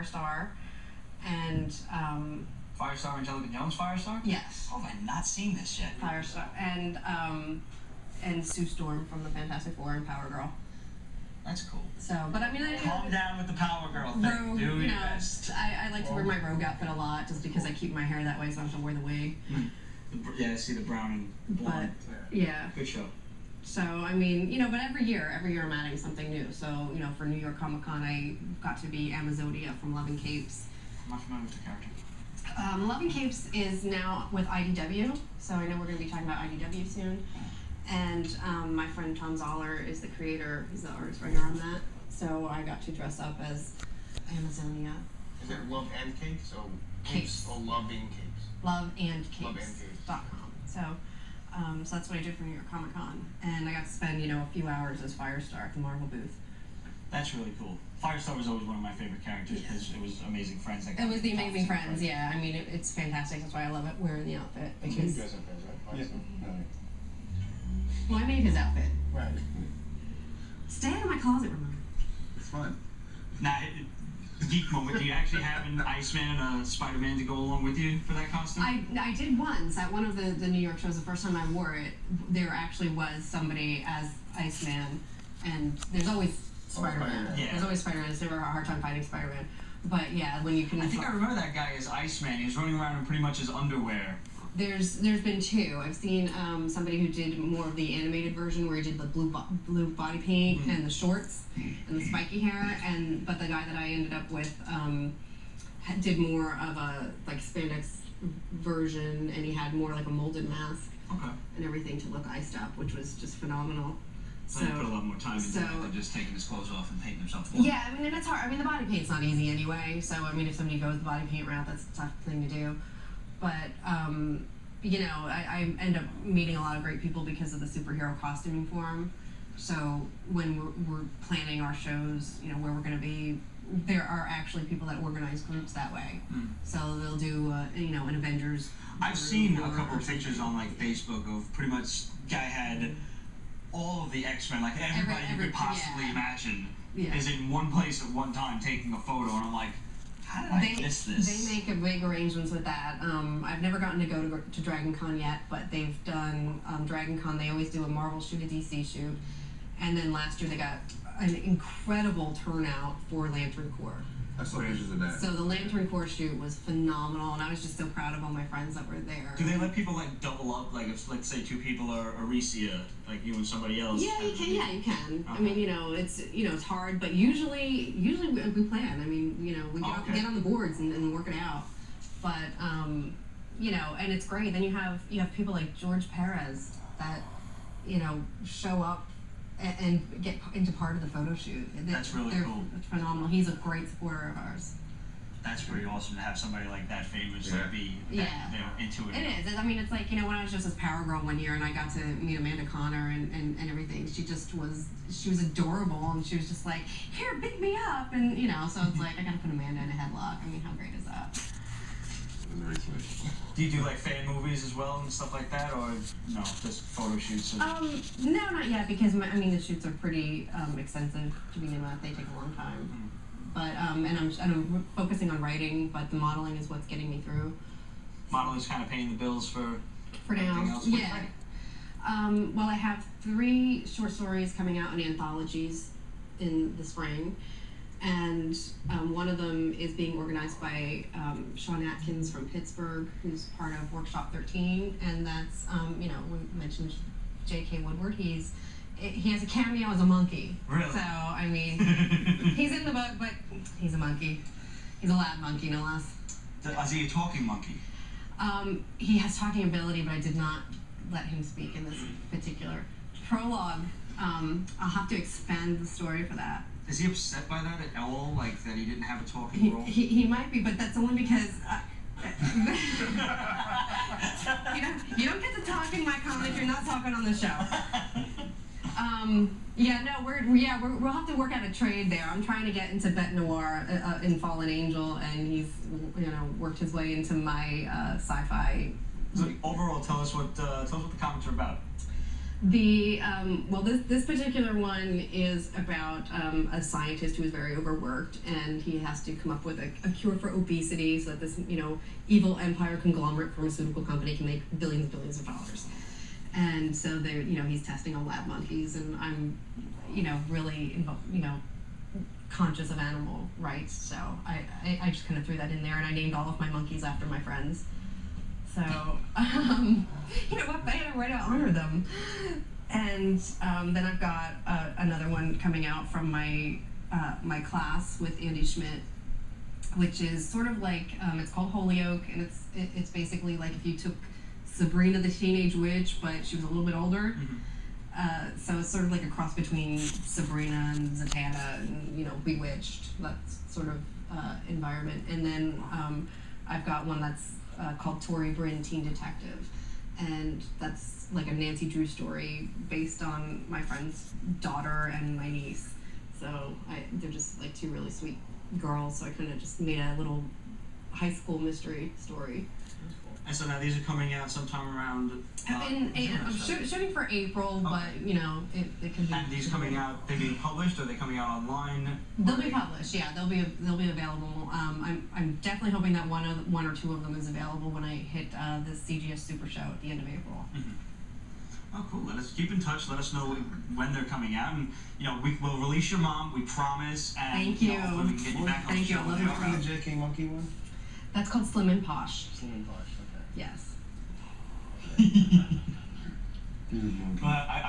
Firestar, and Firestar, Angelica Jones Firestar? yes, Oh, I've not seen this yet. Firestar, and Sue Storm from the Fantastic Four and Power Girl. That's cool. So, but I mean, Calm down with the Power Girl thing. Rogue, Do your best. I like to wear my Rogue outfit a lot just because I keep my hair that way, so I don't have to wear the wig. Yeah, I see the brown and blonde. But yeah. Good show. So I mean, but every year I'm adding something new. So for New York Comic Con, I got to be Amazonia from Love and Capes. I'm not familiar with the character. Love and Capes is now with IDW, so I know we're going to be talking about IDW soon. And my friend Tom Zoller is the creator, he's the artist writer on that. So I got to dress up as Amazonia. Is it Love and Capes? Oh, Capes. Oh, Love and Capes. Loveandcapes.com. So that's what I did for New York Comic Con. And I got to spend, a few hours as Firestar at the Marvel booth. That's really cool. Firestar was always one of my favorite characters because it was Amazing Friends. It was the Amazing Friends, yeah. I mean, it's fantastic. That's why I love it wearing the outfit. Because You dress up as, right? Yeah. Well, I made his outfit. Right. Stay out of my closet, remember? It's fun. Now, geek moment, do you actually have an Iceman and a Spider-Man to go along with you for that costume? I did once at one of the New York shows. The first time I wore it, there actually was somebody as Iceman, and there's always Spider-Man. Yeah. There's always Spider-Man. It's never a hard time fighting Spider-Man. But yeah, when you can. I think I remember that guy as Iceman. He was running around in pretty much his underwear. There's been two. I've seen somebody who did more of the animated version where he did the blue body paint and the shorts and the spiky hair, but the guy that I ended up with did more of a spandex version, and he had more like a molded mask and everything to look iced up, which was just phenomenal. So he put a lot more time into it than just taking his clothes off and painting himself. Yeah, I mean, and it's hard. I mean, the body paint's not easy anyway. So I mean, if somebody goes the body paint route, that's a tough thing to do. But I end up meeting a lot of great people because of the superhero costuming forum. So when we're planning our shows, where we're going to be, there are actually people that organize groups that way. So they'll do, an Avengers. I've seen a couple of pictures on Facebook of pretty much guy had all of the X-Men, like everybody you could possibly imagine, is in one place at one time taking a photo, and I'm like, how did I miss this? They make big arrangements with that. I've never gotten to go to Dragon Con yet, but they've done Dragon Con. They always do a Marvel shoot, a DC shoot, and then last year they got an incredible turnout for Lantern Corps. I saw pictures of that. So the Lantern Corps shoot was phenomenal, and I was just so proud of all my friends that were there. Do they let people double up? Like if let's say two people are Aricia, like you and somebody else. Yeah, you can. Yeah, you can. I mean, it's hard, but usually we plan. I mean, we get on the boards and work it out. But and it's great. Then you have people like George Perez that show up and get into part of the photo shoot. That's really cool. It's phenomenal. He's a great supporter of ours. That's pretty awesome to have somebody like that famous be into it. It is. I mean, it's like, when I was just as Power Girl one year and I got to meet Amanda Connor and everything, she was adorable, and she was just like, here, pick me up, and so it's like I gotta put Amanda in a headlock. I mean, how great is that? Very sweet. Do you do fan movies as well and stuff like that, or no, just photo shoots? No, not yet, because the shoots are pretty extensive to begin with. They take a long time. But and I'm focusing on writing, but the modeling is what's getting me through. Modeling's kind of paying the bills for now. Else. Yeah. Well, I have 3 short stories coming out in anthologies in the spring. And one of them is being organized by Sean Atkins from Pittsburgh, who's part of Workshop 13, and that's we mentioned J.K. Woodward. He has a cameo as a monkey. Really? So I mean, he's in the book, but he's a monkey. He's a lab monkey, no less. Is he a talking monkey? He has talking ability, but I did not let him speak in this particular prologue. I'll have to expand the story for that. Is he upset by that at all? Like that he didn't have a talking role? He might be, but that's only because you don't get to talk in my comic if you're not talking on the show. We'll have to work out a trade there. I'm trying to get into Bete Noir in Fallen Angel, and he's worked his way into my sci-fi. So overall, tell us what the comics are about. Well, this particular one is about a scientist who is very overworked, and he has to come up with a cure for obesity, so that this evil empire conglomerate pharmaceutical company can make billions of dollars. And so he's testing on lab monkeys, and I'm really conscious of animal rights, so I just kind of threw that in there, and I named all of my monkeys after my friends. So, what better way to honor them? And then I've got another one coming out from my class with Andy Schmidt, which is sort of like, it's called Holyoke, and it's basically like if you took Sabrina the Teenage Witch, but she was a little bit older. Mm-hmm. So it's sort of like a cross between Sabrina and Zatanna and, Bewitched, that sort of environment. And then I've got one that's called Tori Bryn Teen Detective, and that's like a Nancy Drew story based on my friend's daughter and my niece. So they're just like two really sweet girls, so I kind of just made a little high school mystery story. And so now these are coming out sometime around. I'm shooting for April, but it could be. And these coming out, they being published, or are they coming out online? They'll be published. Yeah, they'll be available. I'm definitely hoping that one or two of them is available when I hit the CGS Super Show at the end of April. Mm-hmm. Oh, cool. Let us keep in touch. Let us know when they're coming out, and we will release your mom. We promise. And, thank you. Hopefully we can get you back on the show. Thank you. The JK Monkey one. That's called Slim and Posh. Slim and Posh. Yes. I'd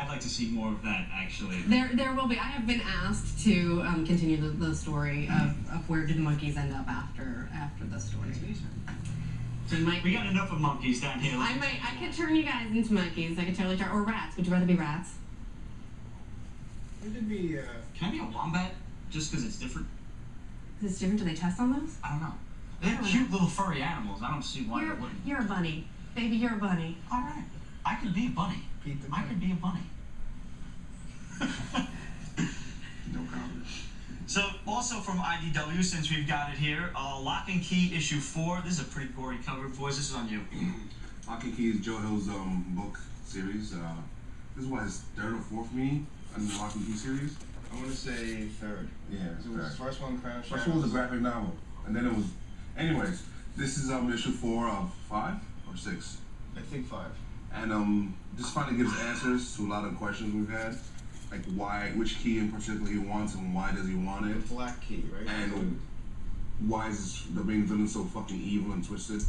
like to see more of that, actually. There will be. I have been asked to continue the story of where did the monkeys end up after the story. So we got enough of monkeys down here. I could turn you guys into monkeys. I could totally turn, or rats. Would you rather be rats? It could be. Can I be a wombat? Just because it's different. Is it different? Do they test on those? I don't know. They're cute little furry animals. I don't see why they wouldn't. You're a bunny. Baby, you're a bunny. All right. I could be a bunny. I could be a bunny. No comment. So, also from IDW, since we've got it here, Lock and Key issue 4. This is a pretty gory cover, boys. This is on you. Lock and Key is Joe Hill's book series. This is what, his third or fourth meeting in the Lock and Key series? I want to say third. Yeah, it was the first one, Crown of Shadows. First one was a graphic novel, and then it was. Anyways, this is issue 4 of 5 or 6. I think 5. And this finally gives answers to a lot of questions we've had, like which key in particular he wants, and why does he want it? The black key, right? And why is the main villain so fucking evil and twisted?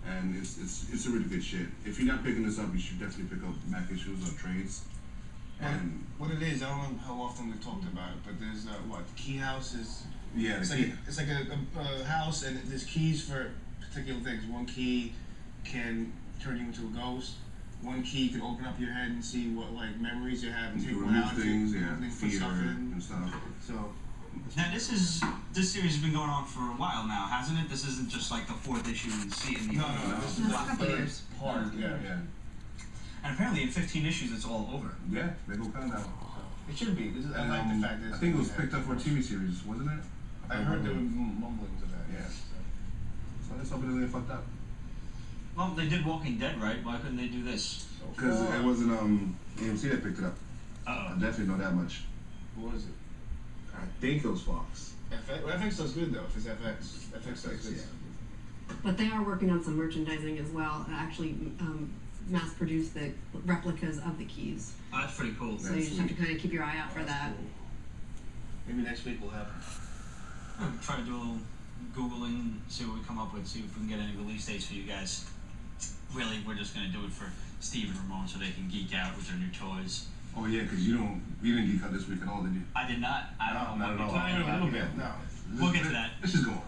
And it's a really good shit. If you're not picking this up, you should definitely pick up back issues or trades. And what it is, I don't know how often we've talked about it, but there's the key house is. Yeah, it's like a house, and there's keys for particular things. One key can turn you into a ghost. One key can open up your head and see what memories you have and take one out. Things, put stuff in and stuff. So. Now this series has been going on for a while now, hasn't it? This isn't just like the 4th issue and seeing the. No. This is a couple years. Part. Yeah. And apparently in 15 issues it's all over. Yeah, they go kind of. It should be. I like the fact that. I think it was picked up for a TV series, wasn't it? I heard there were mumblings of that. Yeah. So let's hope it doesn't get fucked up. Well, they did Walking Dead, right? Why couldn't they do this? Because it wasn't AMC that picked it up. Uh-oh. I definitely know that much. What was it? I think it was Fox. FX does good though. If it's FX does good. Yeah. But they are working on some merchandising as well, and actually mass produce the replicas of the keys. Oh, that's pretty cool. So you just have to kind of keep your eye out for that. Cool. Maybe next week we'll have. We'll try to do a little Googling, see what we come up with, see if we can get any release dates for you guys. Really, we're just going to do it for Steve and Ramon so they can geek out with their new toys. Oh yeah, because you didn't geek out this week at all, did you? I did not. I don't know what you're A talking about. little bit. No. We'll get to that. Let's just go on.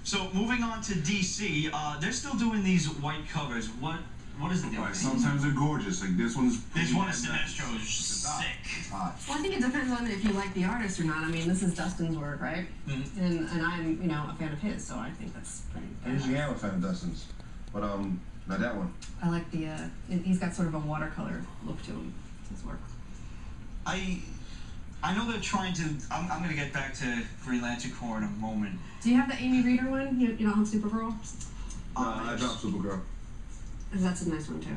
So moving on to DC, they're still doing these white covers. What is the deal? Right, sometimes they're gorgeous. Like this one's. This one is Sinestro is sick. It's hot. Well, I think it depends on if you like the artist or not. I mean, this is Dustin's work, right? Mm-hmm. And I'm a fan of his, so I think that's pretty. I usually am a fan of Dustin's, but not that one. I like the he's got sort of a watercolor look to him. His work. I know they're trying to. I'm going to get back to Green Lantern Corps in a moment. Do you have the Amy Reeder one? You don't have Supergirl? I dropped Supergirl. That's a nice one too.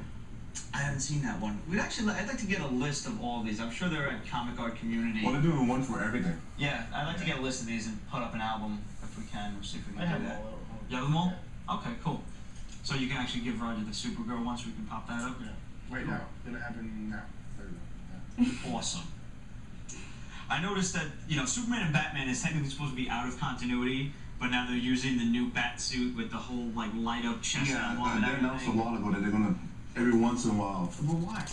I haven't seen that one. I'd like to get a list of all of these. I'm sure they're at Comic Art Community. Well, they're doing one for everything. Yeah, I'd like to get a list of these and put up an album if we can. We'll see if we I can have do that. them all. You have them all? Okay, cool. So you can actually give Roger the Supergirl once we can pop that up? Yeah. Right now. Gonna happen now. Awesome. I noticed that, Superman and Batman is technically supposed to be out of continuity, but now they're using the new bat suit with the whole, light up chest Yeah, and they announced a while ago that they're gonna, every once in a while. But why?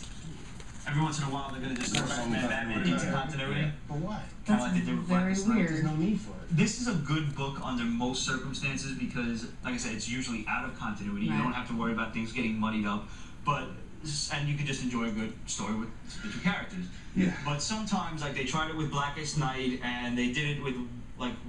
Every once in a while, they're going to just throw That's Superman and Batman continuity. into continuity. But why? Kind of like they did with very Black Knight. weird. There's no need for it. This is a good book under most circumstances because, like I said, it's usually out of continuity. Right. You don't have to worry about things getting muddied up, and you can just enjoy a good story with the two characters. Yeah. But sometimes, they tried it with Blackest Night, and they did it with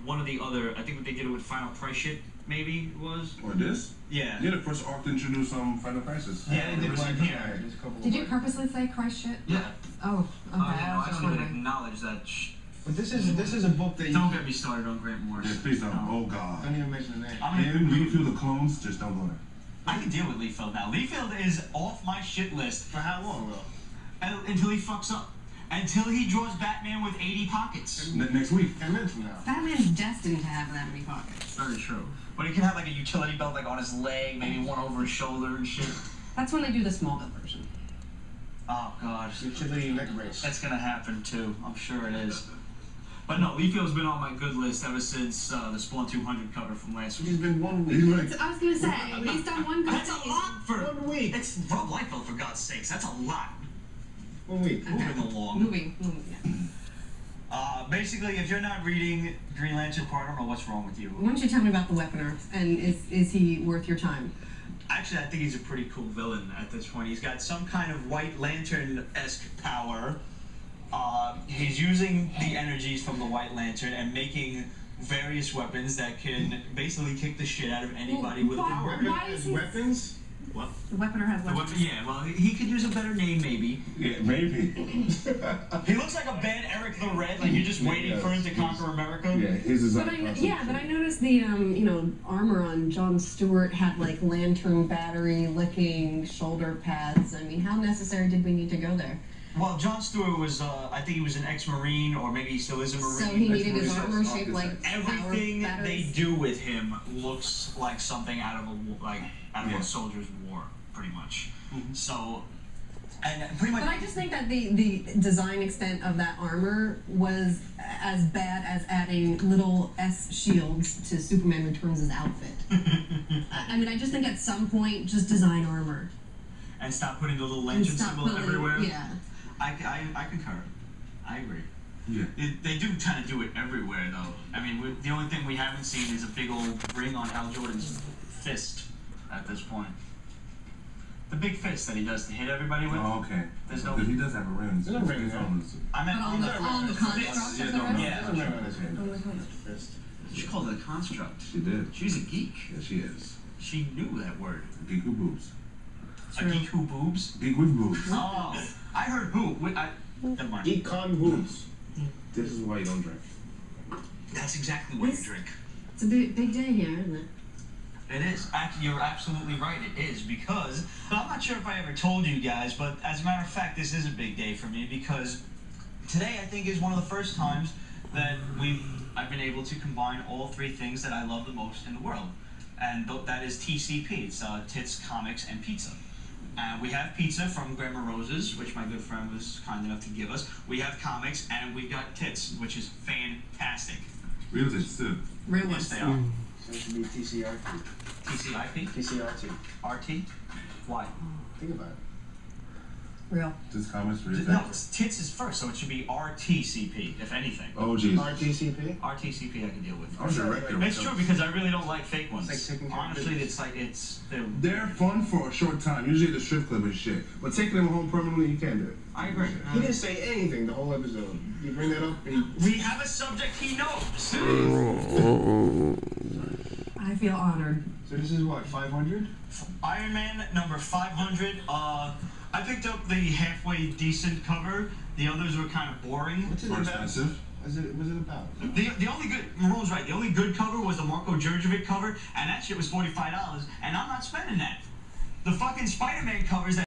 one of the other. I think they did it with Final Price shit. Maybe it was. Or this? Yeah. Yeah, the first arc to introduce Final Crisis. Yeah, they did was Black in Knight. here. There's a couple Did of you words. purposely say Christ shit? Yeah. Oh, okay. I was just don't even wondering. acknowledge that. But this is a book that you Don't get me started on Grant Morrison. Yeah, please don't. No. Oh, God. don't even mention the name. I'm gonna Him, Leafield, the clones, just don't go there. I can deal with Liefeld now. Liefeld is off my shit list For how long though? until he fucks up. Until he draws Batman with 80 pockets. Next week. 10 minutes from now. Batman's destined to have that many pockets. Very true. But he can have a utility belt on his leg, maybe one over his shoulder and shit. That's when they do the Smallville version. Oh god. Utility neck brace. That's gonna happen too. I'm sure it is. But no, Liefield's been on my good list ever since the Spawn 200 cover from last week. It's been 1 He's week. like, I was gonna say, based on one That's a lot for 1 week. It's Rob Liefeld, for God's sakes. That's a lot. 1 week. Moving along. Moving, yeah. Basically, if you're not reading Green Lantern Part, I don't know what's wrong with you. Why don't you tell me about the Weaponer, and is he worth your time? Actually, I think he's a pretty cool villain at this point. He's got some kind of White Lantern-esque power. He's using the energies from the White Lantern and making various weapons that can basically kick the shit out of anybody with Well, power. why is he- Weapons? What? The Weaponer has The weapons. weapon, yeah, well, he could use a better name, maybe. yeah, maybe. He looks like a bad Eric the Red, like you're just waiting for him to conquer America. Yeah, his is But I noticed the armor on Jon Stewart had lantern battery licking shoulder pads. I mean, how necessary did we need to go there? Well, Jon Stewart was, I think he was an ex-Marine, or maybe he still is a Marine. So he needed his Marine. armor shaped like Everything power they batteries. do with him looks like something out of Yeah. a soldier's war, pretty much. Mhm. So, and pretty much. But I just think that the design extent of that armor was as bad as adding little S shields to Superman Returns' outfit. I mean, I just think at some point, just design armor. and stop putting the little And lantern stop symbol putting- everywhere. Yeah. I concur. I agree. Yeah. They do kind of do it everywhere, though. I mean, the only thing we haven't seen is a big old ring on Hal Jordan's fist at this point. The big fist that he does to hit everybody with. Oh, okay. There's no- Because he does have a ring. There's no ring It's there. on his- I meant But on the on the fist. construct Yeah, of the no, ring? Yeah. Doesn't matter what it is. On the construct. Fist. She called it a construct. She did. She's a geek. Yeah, she is. She knew that word. Geek with boobs. A geek who boobs? Geek with boobs. Oh, I heard who. Never mind. Econ boobs. This is why you don't drink. That's exactly what you This- drink. It's a big day here, isn't it? It is. You're absolutely right. It is because I'm not sure if I ever told you guys, but as a matter of fact, this is a big day for me because today I think is one of the first times that I've been able to combine all three things that I love the most in the world, and that is TCP. It's Tits, Comics, and Pizza. We have pizza from Grandma Rose's, which my good friend was kind enough to give us. We have comics, and we've got tits, which is fantastic. Real tits too. Real Yes, ones. they are. So it should be TCRT. TCIP? TCRT. RT? Why? Think about it. Real. This comments for No, tits is first, so it should be RTCP, if anything. Oh jeez. RTCP? RTCP I can deal with. I'm a director. It's true because I really don't like fake ones. It's like taking care of Honestly, business. They're fun for a short time. Usually the strip club and shit. But taking them home permanently, you can't do it. I agree. He didn't say anything the whole episode. You bring that up and We have a subject he knows. I feel honored. so this is what, 500? Iron Man number 500. I picked up the halfway decent cover. The others were kind of boring. What's it More about? expensive. Was it about? The only good, Maroon's right, the only good cover was the Marco Djurjevic cover, and that shit was $45, and I'm not spending that. The fucking Spider-Man covers that